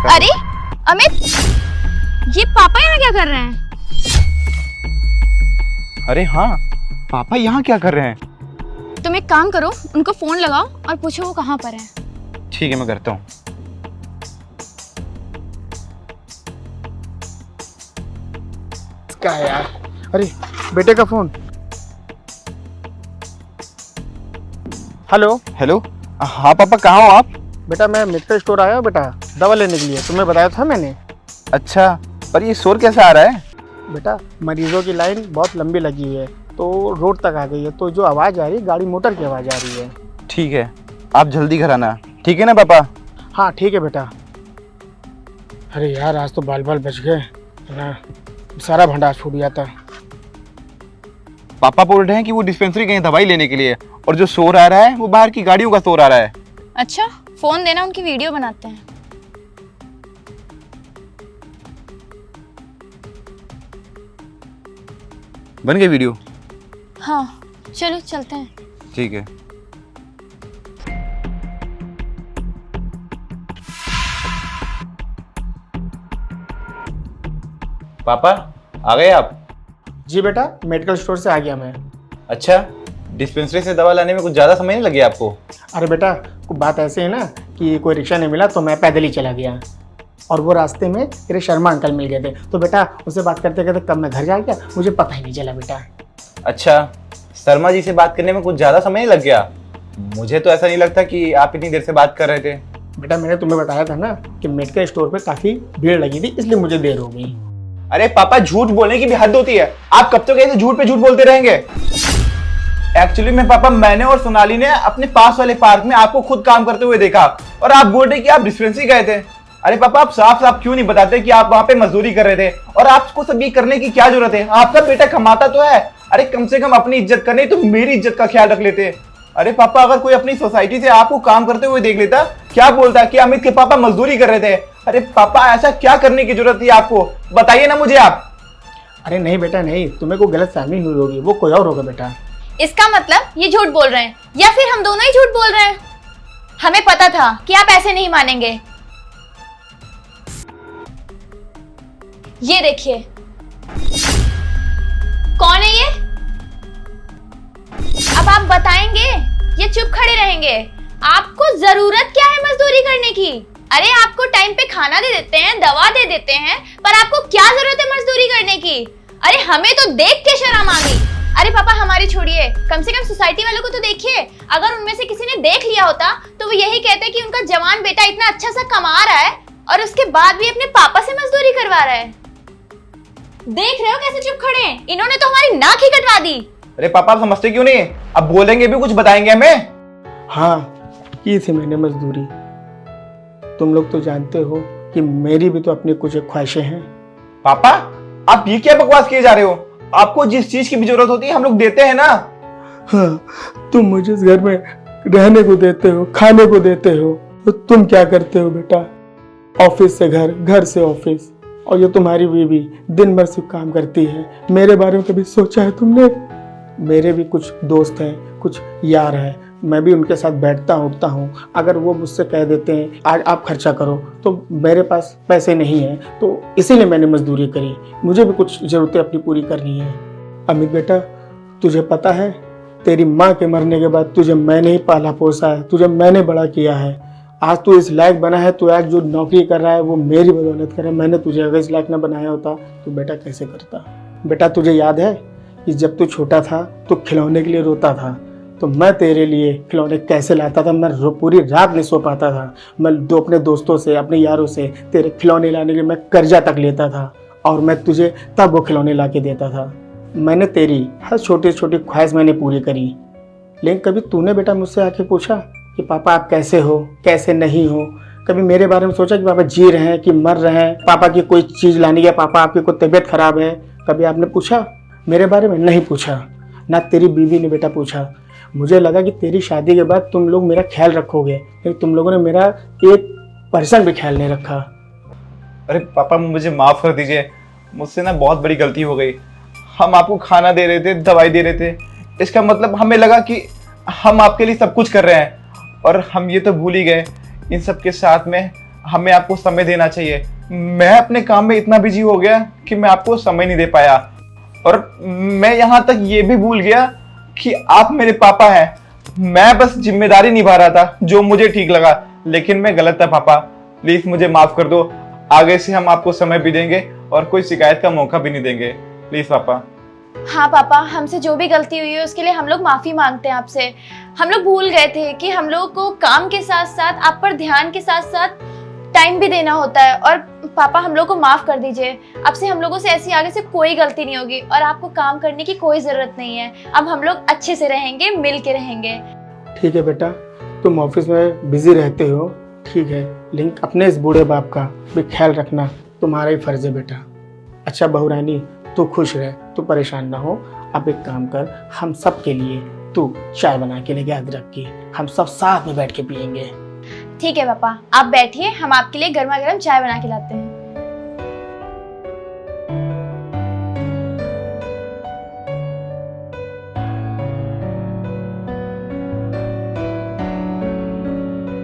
अरे अमित, ये पापा यहाँ क्या कर रहे हैं? अरे हाँ, पापा यहाँ क्या कर रहे हैं? तुम एक काम करो, उनको फोन लगाओ और पूछो वो कहाँ पर है। ठीक है, मैं करता हूँ। क्या है यार? अरे बेटे का फोन। हेलो हेलो, हाँ पापा, कहाँ हो आप? बेटा, मैं मेडिकल स्टोर आया हूँ बेटा, दवा लेने के लिए। तुम्हें बताया था मैंने। अच्छा, पर ये शोर कैसे आ रहा है? बेटा, मरीजों की लाइन बहुत लंबी लगी हुई है तो रोड तक आ गई है, तो जो आवाज़ आ रही है गाड़ी मोटर की आवाज़ आ रही है। ठीक है, आप जल्दी घर आना, ठीक है ना पापा? हाँ ठीक है बेटा। अरे यार, आज तो बाल बाल बच गए ना, सारा भंडार छूट गया था। पापा बोल रहे हैं कि वो डिस्पेंसरी गए दवाई लेने के लिए, और जो शोर आ रहा है वो बाहर की गाड़ियों का शोर आ रहा है। अच्छा, फोन देना, उनकी वीडियो बनाते हैं। बन गई वीडियो? हाँ चलो चलते हैं। ठीक है। पापा आ गए आप? जी बेटा, मेडिकल स्टोर से आ गया मैं। अच्छा, डिस्पेंसरी से दवा लाने में कुछ ज़्यादा समय नहीं लगे आपको? अरे बेटा, बात ऐसे है ना कि कोई रिक्शा नहीं मिला तो मैं पैदल ही चला गया, और वो रास्ते में मेरे शर्मा अंकल मिल गए थे, तो बेटा उससे बात करते करते कब मैं घर जा गया मुझे पता ही नहीं चला बेटा। अच्छा, शर्मा जी से बात करने में कुछ ज़्यादा समय नहीं लग गया? मुझे तो ऐसा नहीं लगता कि आप इतनी देर से बात कर रहे थे। बेटा, मैंने तुम्हें बताया था ना कि मेडिकल स्टोर पे काफ़ी भीड़ लगी थी, इसलिए मुझे देर हो गई। अरे पापा, झूठ बोलने की भी हद होती है। आप कब तक ऐसे झूठ पे झूठ बोलते रहेंगे? एक्चुअली में पापा, मैंने और सोनाली ने अपने पास वाले पार्क में आपको खुद काम करते हुए देखा, और आप बोल रहे कि आप डिस्पेंसरी गए थे। अरे पापा, आप साफ साफ क्यों नहीं बताते कि आप वहां पे मजदूरी कर रहे थे, और आपको सब ये करने की क्या जरूरत है? आपका बेटा कमाता तो है, अरे कम से कम अपनी इज्जत करने तो मेरी इज्जत का ख्याल रख लेते। अरे पापा, अगर कोई अपनी सोसाइटी से आपको काम करते हुए देख लेता, क्या बोलता कि अमित के पापा मजदूरी कर रहे थे? अरे पापा, ऐसा क्या करने की जरूरत थी आपको? बताइए ना मुझे आप। अरे नहीं बेटा नहीं, तुम्हें कोई गलत फहमी हुई होगी, वो कोई और होगा बेटा। इसका मतलब ये झूठ बोल रहे हैं, या फिर हम दोनों ही झूठ बोल रहे हैं? हमें पता था कि आप ऐसे नहीं मानेंगे। ये देखिए, कौन है ये? अब आप बताएंगे या चुप खड़े रहेंगे? आपको जरूरत क्या है मजदूरी करने की? अरे आपको टाइम पे खाना दे देते हैं, दवा दे देते हैं, पर आपको क्या जरूरत है मजदूरी करने की? अरे हमें तो देख के शर्म आ गई। अरे पापा, हमारी छोड़िए, कम से कम सोसाइटी वालों को तो देखिए। अगर उनमें से किसी ने देख लिया होता तो वो यही कहते कि उनका जवान बेटा इतना अच्छा सा कमा रहा है और उसके बाद भी अपने पापा से मजदूरी करवा रहा है। देख रहे हो कैसे चुप खड़े हैं? इन्होंने तो हमारी नाक ही कटवा दी। अरे पापा, आप समझते क्यों नहीं? अब बोलेंगे भी, कुछ बताएंगे हमें? हाँ, की थी मैंने मजदूरी। तुम लोग तो जानते हो कि मेरी भी तो अपनी कुछ ख्वाहिशें हैं। पापा, आप ये क्या बकवास किए जा रहे हो? आपको जिस चीज की भी जरूरत होती है हम लोग देते हैं ना। हाँ, तुम मुझे इस घर में रहने को देते हो, खाने को देते हो, तो तुम क्या करते हो बेटा? ऑफिस से घर, घर से ऑफिस, और ये तुम्हारी बीवी दिन भर सिर्फ काम करती है। मेरे बारे में कभी सोचा है तुमने? मेरे भी कुछ दोस्त हैं, कुछ यार हैं, मैं भी उनके साथ बैठता उठता हूँ। अगर वो मुझसे कह देते हैं आज आप खर्चा करो, तो मेरे पास पैसे नहीं हैं, तो इसीलिए मैंने मजदूरी करी। मुझे भी कुछ ज़रूरतें अपनी पूरी करनी है। अमित बेटा, तुझे पता है तेरी माँ के मरने के बाद तुझे मैंने ही पाला पोसा है, तुझे मैंने बड़ा किया है। आज तू इस लायक बना है, तू आज जो नौकरी कर रहा है वो मेरी बदौलत कर रहा है। मैंने तुझे अगर इस लायक न बनाया होता तो बेटा कैसे करता? बेटा, तुझे याद है कि जब तू छोटा था तो खिलौने के लिए रोता था, तो मैं तेरे लिए खिलौने कैसे लाता था? मैं पूरी रात नहीं सो पाता था। मैं अपने दोस्तों से, अपने यारों से तेरे खिलौने लाने के लिए मैं कर्जा तक लेता था, और मैं तुझे तब वो खिलौने ला के देता था। मैंने तेरी हर छोटी छोटी ख्वाहिश मैंने पूरी करी, लेकिन कभी तूने बेटा मुझसे आके पूछा कि पापा आप कैसे हो, कैसे नहीं हो? कभी मेरे बारे में सोचा कि पापा जी रहे हैं कि मर रहे हैं? पापा की कोई चीज़ लानी है, पापा आपकी कोई तबीयत खराब है? कभी आपने पूछा मेरे बारे में? नहीं पूछा। ना तेरी बीवी ने बेटा पूछा। मुझे लगा कि तेरी शादी के बाद तुम लोग मेरा ख्याल रखोगे, लेकिन तुम लोगों ने मेरा 1% भी ख्याल नहीं रखा। अरे पापा, मुझे माफ कर दीजिए, मुझसे ना बहुत बड़ी गलती हो गई। हम आपको खाना दे रहे थे, दवाई दे रहे थे, इसका मतलब हमें लगा कि हम आपके लिए सब कुछ कर रहे हैं, और हम ये तो भूल ही गए इन सब के साथ में हमें आपको समय देना चाहिए। मैं अपने काम में इतना बिजी हो गया कि मैं आपको समय नहीं दे पाया, और मैं यहाँ तक ये भी भूल गया कि आप मेरे पापा हैं। मैं बस जिम्मेदारी निभा रहा था जो मुझे ठीक लगा, लेकिन मैं गलत था पापा। प्लीज मुझे माफ कर दो। आगे से हम आपको समय भी देंगे और कोई शिकायत का मौका भी नहीं देंगे। प्लीज पापा। हाँ पापा, हमसे जो भी गलती हुई है उसके लिए हम लोग माफी मांगते हैं आपसे। हम लोग भूल गए थे कि हम लोग को काम के साथ साथ आप पर ध्यान के साथ साथ टाइम भी देना होता है। और पापा हम लोग को माफ कर दीजिए। अब से हम लोगों से ऐसी आगे से कोई गलती नहीं होगी और आपको काम करने की कोई जरूरत नहीं है। अब हम लोग अच्छे से रहेंगे, मिल के रहेंगे। ठीक है बेटा, तुम ऑफिस में बिजी रहते हो, ठीक है, लेकिन अपने इस बूढ़े बाप का भी ख्याल रखना तुम्हारा ही फर्ज है बेटा। अच्छा बहू रानी, तू खुश रह, तू परेशान ना हो। अब एक काम कर, हम सब के लिए तू चाय बना के लेके अदरक की, हम सब साथ में बैठ के पियेंगे। ठीक है पापा, आप बैठिए, हम आपके लिए गर्मा गर्म चाय बना के लाते हैं।